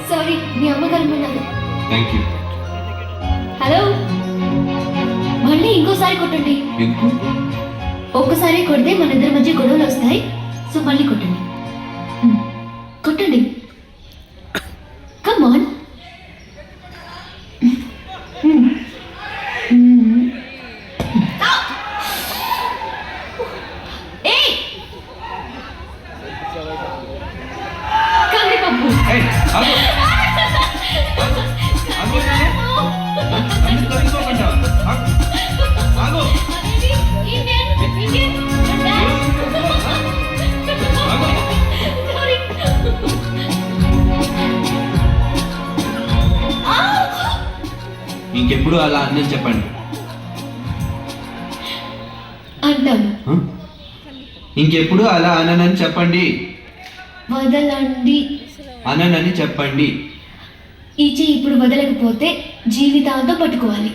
Sorry, మీ అమ్మగారు ఉన్నారు. Thank you. Hello, మళ్ళీ ఇంకోసారి కొట్టండి. ఎందుకు? ఒక్కసారి కొడితే మన ఇద్దరి మధ్య గొడవలు వస్తాయి. సో మళ్ళీ కొట్టండి. కొట్టండి. Come on. కందిపప్పు. ఏయ్, ఆగు. ఆగు నాన్న. నన్ను తప్పించుకోకుండా. ఆగు. ఆగు. ఇంకెప్పుడు అలా అని చెప్పండి. అంటాను. ఇంకెప్పుడు అలా అననని చెప్పండి. వదలండి అననని చెప్పండి. ఈ చెయ్యి ఇప్పుడు వదలకపోతే జీవితాంతం పట్టుకోవాలి.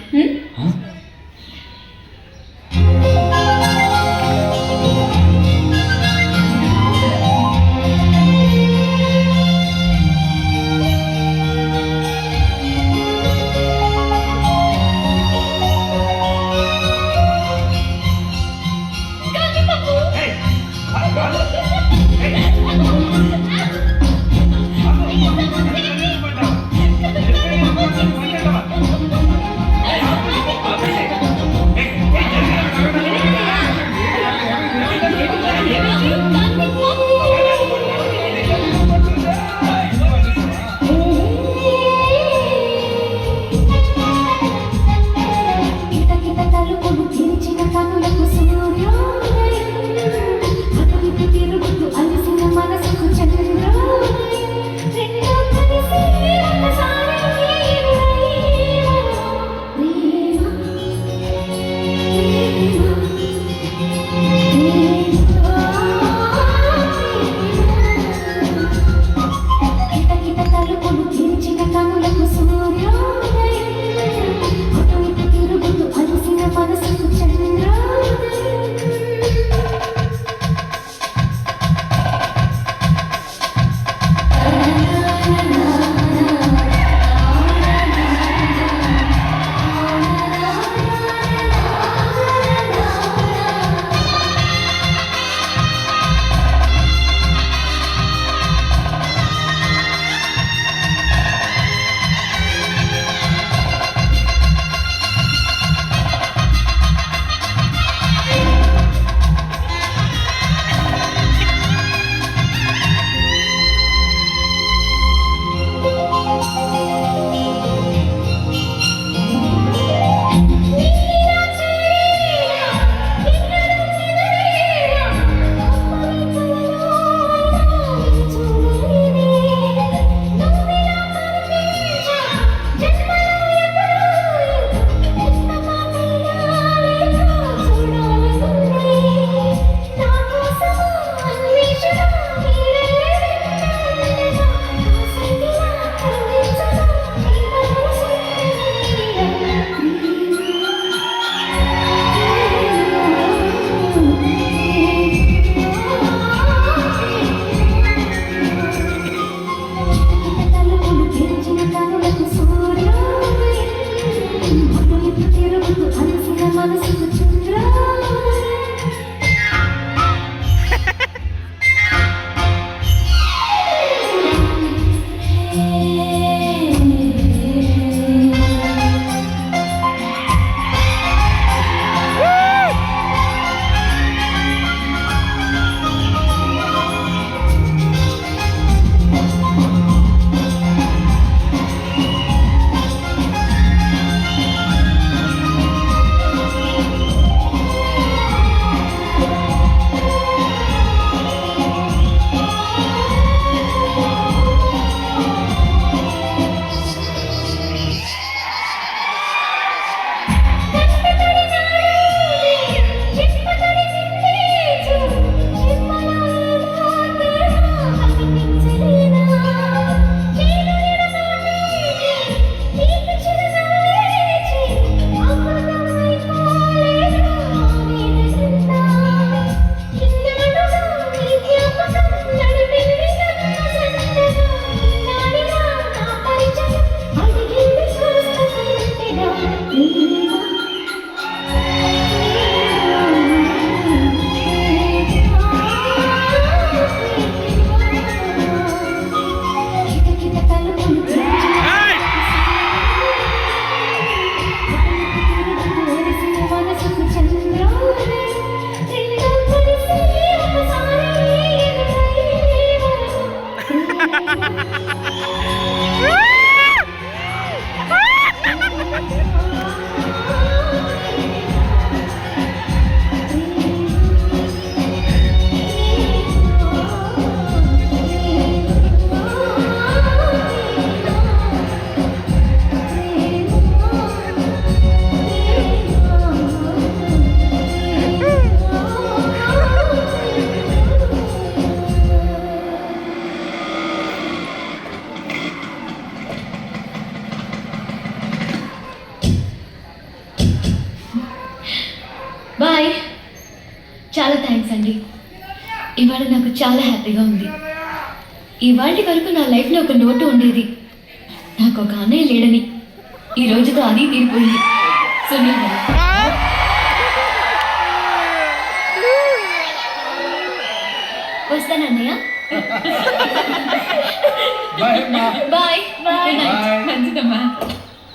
చాలా థ్యాంక్స్ అండి. ఇవాళ నాకు చాలా హ్యాపీగా ఉంది. ఇవాళ వరకు నా లైఫ్లో ఒక లోటు ఉండేది, నాకు ఒక అన్నయ్య లేడని. ఈ రోజుతో అది తీరిపోయింది. సునీల్ వల్ల. వస్తాను అన్నయ్య. బాయ్ అమ్మా. బాయ్. Good night. బాయ్.